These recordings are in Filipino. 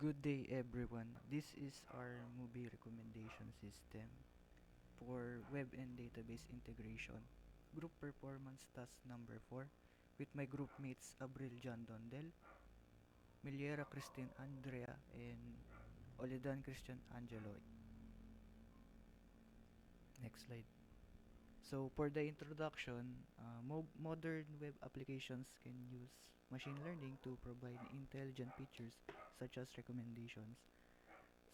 Good day, everyone. This is our movie recommendation system for web and database integration. Group performance task number 4 with my group mates Abril John Dondel, Miliera Christine Andrea, and Oledan Christian Angelo. Next slide. So for the introduction, modern web applications can use machine learning to provide intelligent features such as recommendations.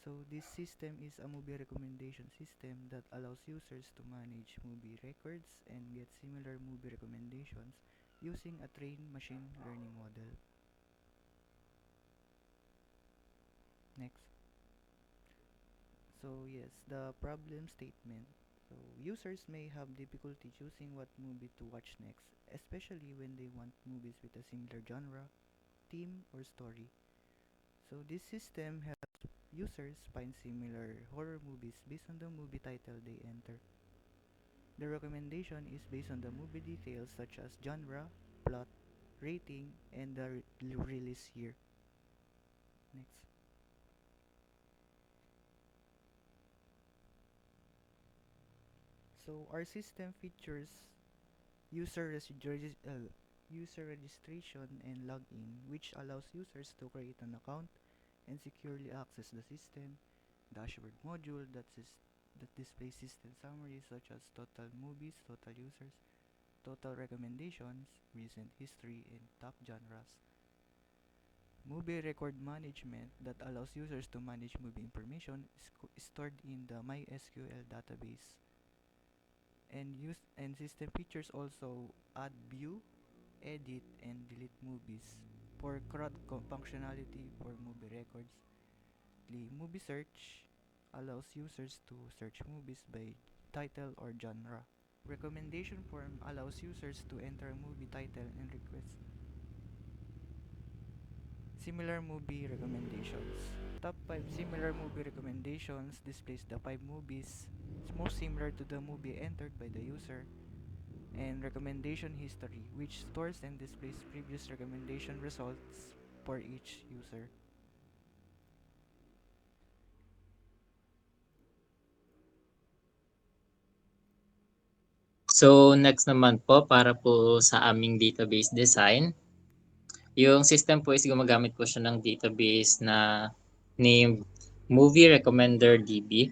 So this system is a movie recommendation system that allows users to manage movie records and get similar movie recommendations using a trained machine learning model. Next. So yes, the problem statement. So users may have difficulty choosing what movie to watch next, especially when they want movies with a similar genre, theme, or story. So this system helps users find similar horror movies based on the movie title they enter. The recommendation is based on the movie details such as genre, plot, rating, and the release year. Next. So our system features user, user registration and login, which allows users to create an account and securely access the system. Dashboard module that displays system summaries such as total movies, total users, total recommendations, recent history, and top genres. Movie record management that allows users to manage movie information is stored in the MySQL database. And system features also add view, edit, and delete movies. For functionality for movie records, the movie search allows users to search movies by title or genre. Recommendation form allows users to enter a movie title and request similar movie recommendations. Top 5 similar movie recommendations displays the 5 movies most similar to the movie entered by the user, and recommendation history, which stores and displays previous recommendation results for each user. So, next naman po para po sa aming database design, yung system po is gumagamit po siya ng database na named Movie Recommender DB.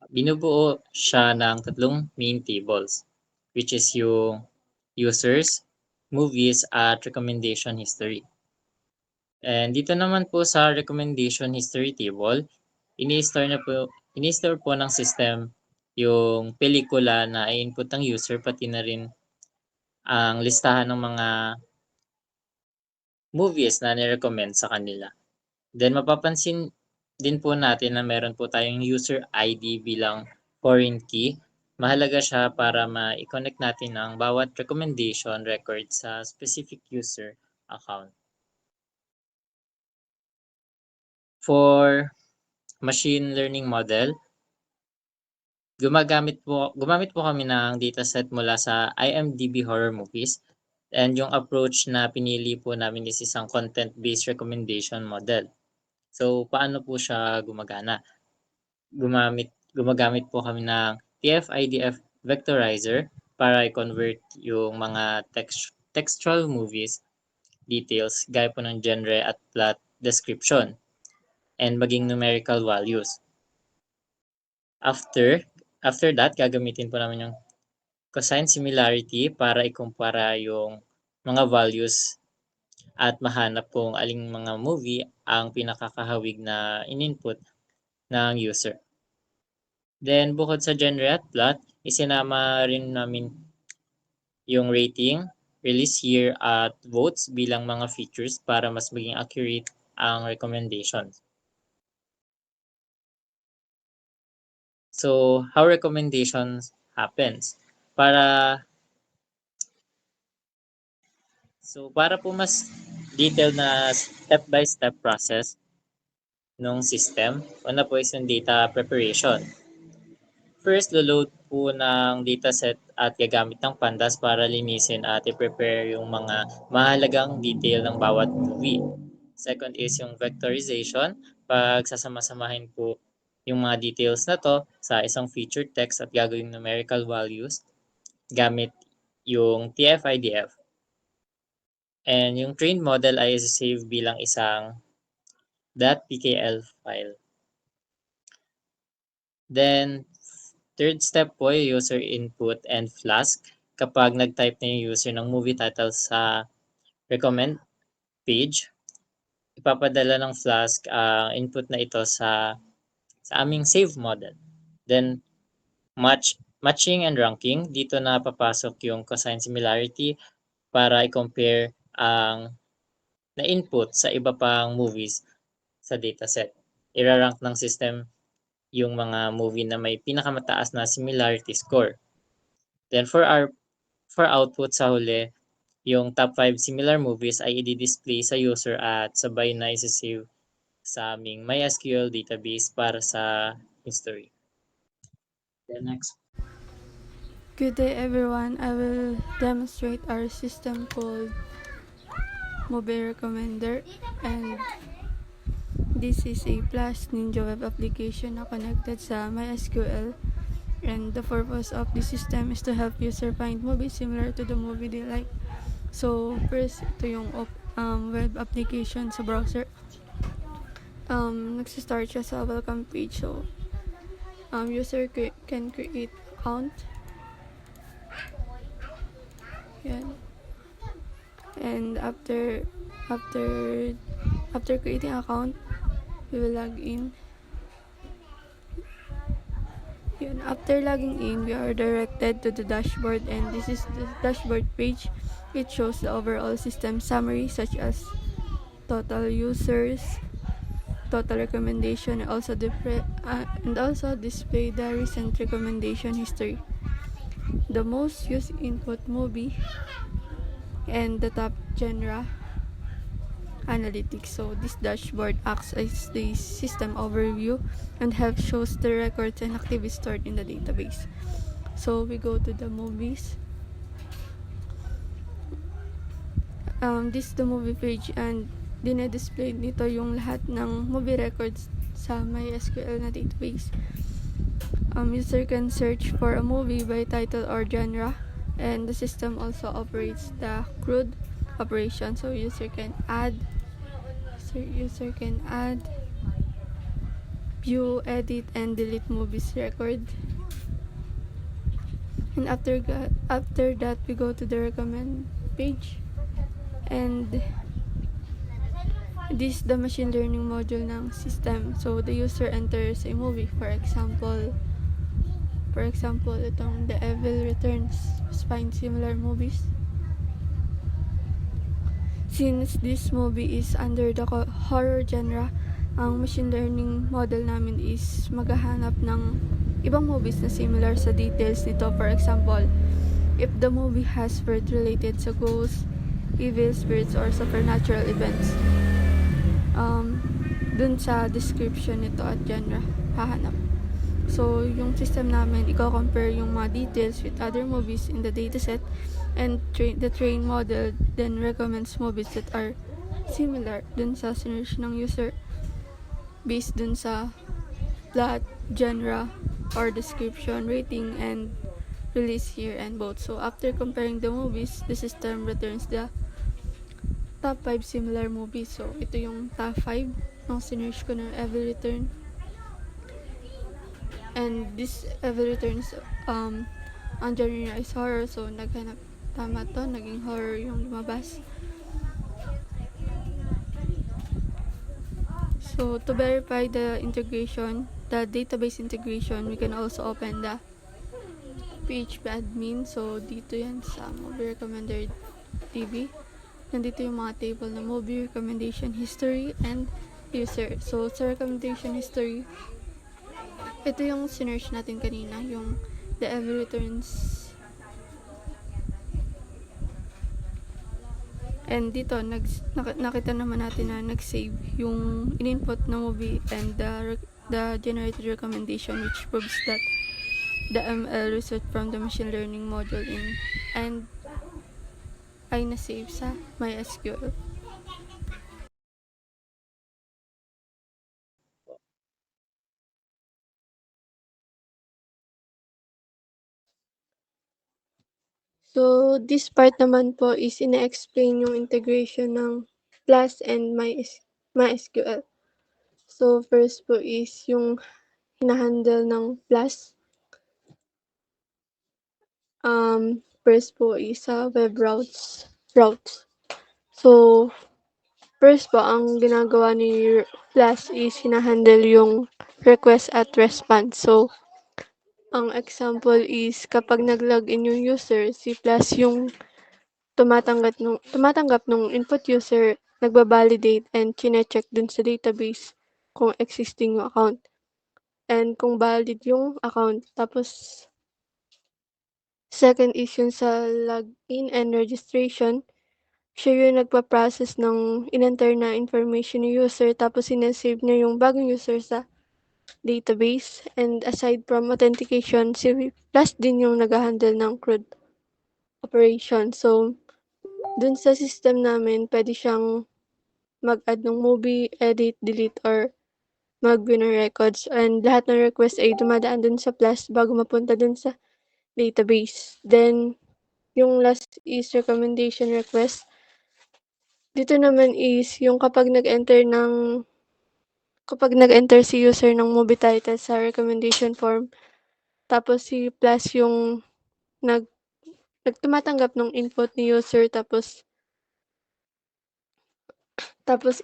Binubuo siya ng tatlong main tables, which is yung users, movies, at recommendation history. And dito naman po sa recommendation history table, ini-store po ng system yung pelikula na i-input ng user pati na rin ang listahan ng mga movies na ni-recommend sa kanila. Then mapapansin din po natin na meron po tayong user ID bilang foreign key. Mahalaga siya para ma-connect natin ang bawat recommendation record sa specific user account. For machine learning model, gumamit po kami ng dataset mula sa IMDb horror movies, and yung approach na pinili po namin is isang content-based recommendation model. So, paano po siya gumagana? Gumagamit po kami ng TF-IDF vectorizer para i-convert yung mga textual movies details gaya po ng genre at plot description and maging numerical values. After after that, gagamitin po namin yung cosine similarity para ikumpara yung mga values at mahanap kung aling mga movie ang pinakakahawig na in-input ng user. Then, bukod sa genre at plot, isinama rin namin yung rating, release year, at votes bilang mga features para mas maging accurate ang recommendations. So, how recommendations happens? Para po mas detailed na step-by-step process ng system, una po is yung data preparation. First, lo-load po ng dataset at gagamit ng pandas para linisin at i-prepare yung mga mahalagang detail ng bawat movie. Second is yung vectorization. Pagsasama-samahin po yung mga details na to sa isang featured text at gagawing numerical values gamit yung TF-IDF. And yung trained model ay save bilang isang .pkl file. Then, third step po yung user input and Flask. Kapag nag-type na yung user ng movie title sa recommend page, ipapadala ng Flask ang input na ito sa aming save model. Then, matching and ranking. Dito na papasok yung cosine similarity para i-compare ang na-input sa iba pang movies sa dataset. Irarank ng system yung mga movie na may pinakamataas na similarity score. Then for output sa huli, yung top 5 similar movies ay i-display sa user at sabay na i-save sa aming MySQL database para sa history. Then next. Good day everyone. I will demonstrate our system called Movie Recommender, and this is a Plus Ninja web application na connected sa MySQL, and the purpose of this system is to help user find movies similar to the movie they like. So first, ito yung web application sa browser. Nagsistart siya sa welcome page. So user can create account. Yan. And after creating account, we will log in. Yan. After logging in, we are directed to the dashboard, and this is the dashboard page. It shows the overall system summary such as total users, total recommendation, and also display the recent recommendation history, the most used input movie, and the top genre analytics. So this dashboard acts as the system overview and helps shows the records and activities stored in the database. So we go to the movies. This is the movie page, and dinedisplay nito yung lahat ng movie records sa MySQL na database. User can search for a movie by title or genre, and the system also operates the CRUD operation. So user can add, view, edit, and delete movies record. And after that, we go to the recommend page, and this is the machine learning module ng system. So the user enters a movie, for example, itong The Evil Returns, find similar movies. Since this movie is under the horror genre, ang machine learning model namin is maghahanap ng ibang movies na similar sa details nito. For example, if the movie has word related sa ghosts, evil spirits, or supernatural events, dun sa description nito at genre hahanap. So yung system namin, i-compare yung mga details with other movies in the dataset, and the train model then recommends movies that are similar dun sa search ng user based dun sa plot, genre, or description, rating, and release year, and both. So after comparing the movies, the system returns the top 5 similar movies. So ito yung top 5 nung sinearch ko ng Evil Return. And this Evil Returns, ang genre is horror, so naghanap tama to, naging horror yung lumabas. So to verify the integration, the database integration, we can also open the PHP admin. So dito yan sa Movie Recommender TV. Nandito yung mga table na movie recommendation history and user. So sa recommendation history, ito yung sinearch natin kanina, yung The Evil Returns. And dito, nakita naman natin na nag-save yung in-input na movie and the generated recommendation, which proves that the ML result from the machine learning module ay na-save sa MySQL. So, this part naman po is ine-explain yung integration ng Plus and MySQL. So, first po is yung hina-handle ng Plus. First po is sa web routes. So, first po, ang ginagawa ni Plus is hina-handle yung request at response. So, ang example is kapag nag-login yung user, si Plus yung tumatanggap nung input user, nagba-validate and chine-check dun sa database kung existing yung account and kung valid yung account. Tapos, second is yung sa login and registration. Siya yung nagpa-process ng in-enter na information ni user tapos sine-save niya yung bagong user sa database. And aside from authentication, si Plus din yung nag-handle ng CRUD operation. So, dun sa system namin, pwede siyang mag-add ng movie, edit, delete, or mag-view ng records. And lahat ng request ay dumadaan dun sa Plus bago mapunta dun sa database. Then, yung last is recommendation request. Dito naman is yung kapag nag-enter si user ng movie title sa recommendation form, tapos si Plus yung tumatanggap ng input ni user tapos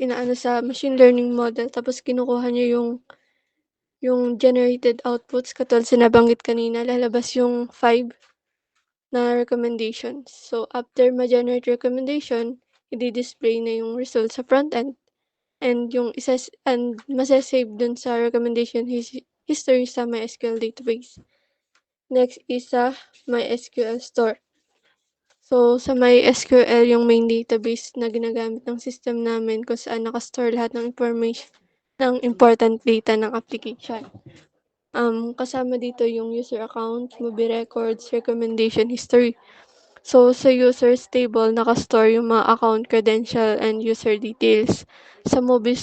inaano sa machine learning model tapos kinukuha niya yung generated outputs katulad sa nabanggit kanina, lalabas yung 5 na recommendations. So, after ma-generate recommendation, i-display na yung result sa front end and masa-save dun sa recommendation history sa MySQL database. Next is sa MySQL store. So, sa MySQL, yung main database na ginagamit ng system namin kung saan nakastore lahat ng information ng important data ng application. Kasama dito yung user account, movie records, recommendation history. So, sa users table, nakastore yung mga account, credential, and user details. Sa movies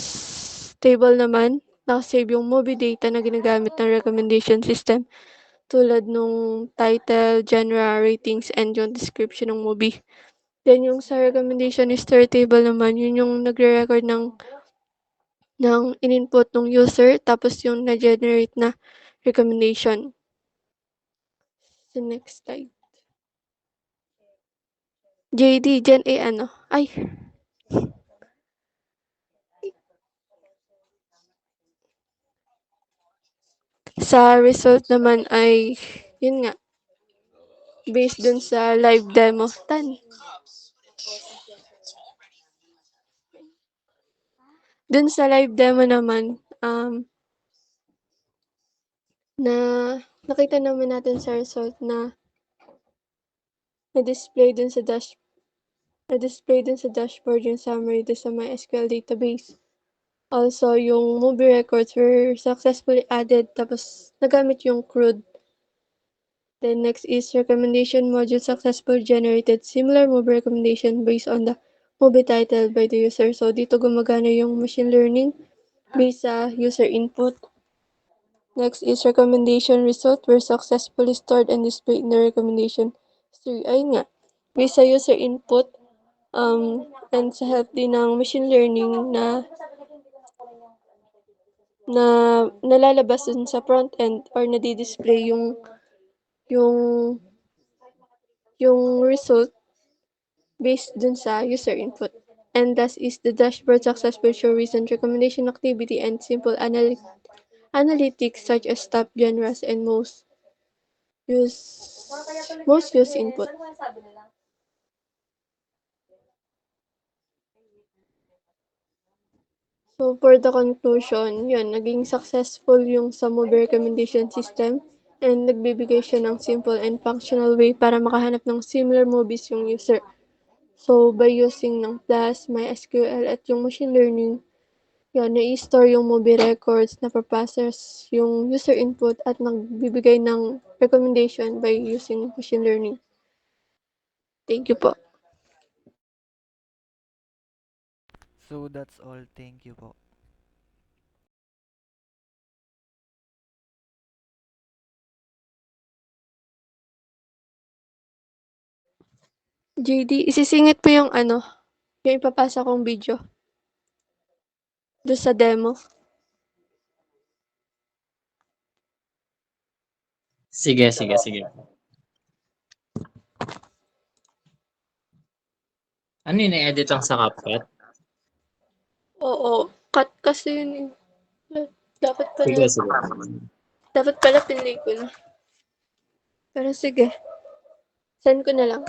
table naman, nakasave yung movie data na ginagamit ng recommendation system tulad nung title, genre, ratings, and yung description ng movie. Then, yung sa recommendation history table naman, yun yung nagre-record ng in-input ng user, tapos yung na-generate na recommendation. So, next slide. JD, Gen A, ano? Ay, sa result naman ay, yun nga, based dun sa live demo. Dun sa live demo naman, na nakita naman natin sa result na na-display dun sa dashboard yung summary dun sa MySQL database. Also, yung movie records were successfully added tapos nagamit yung CRUD. Then next is recommendation module successfully generated similar movie recommendation based on the movie title by the user. So dito gumagana yung machine learning based sa user input. Next is recommendation result were successfully stored and displayed in the recommendation history. Ayun nga, based sa user input, and sa help din ng machine learning na nalalabas dun sa front end or nadi-display yung result based dun sa user input. And thus is the dashboard successful show recent recommendation activity and simple analytics such as top genres and most used input. So for the conclusion, yun, naging successful yung sa movie recommendation system and nagbibigay siya ng simple and functional way para makahanap ng similar movies yung user. So by using ng Plus, MySQL at yung machine learning, yun, na-i-store yung movie records, na-process yung user input at nagbibigay ng recommendation by using machine learning. Thank you po. So that's all. Thank you po. JD, isisingit mo yung yung ipapasa kong video doon sa demo. Sige, sige, sige. Ano yun, edit lang sa CapCut? Oo, cut kasi yun eh. Dapat pala, Sige, sige. dapat pala pinlay ko na. Pero sige, send ko na lang.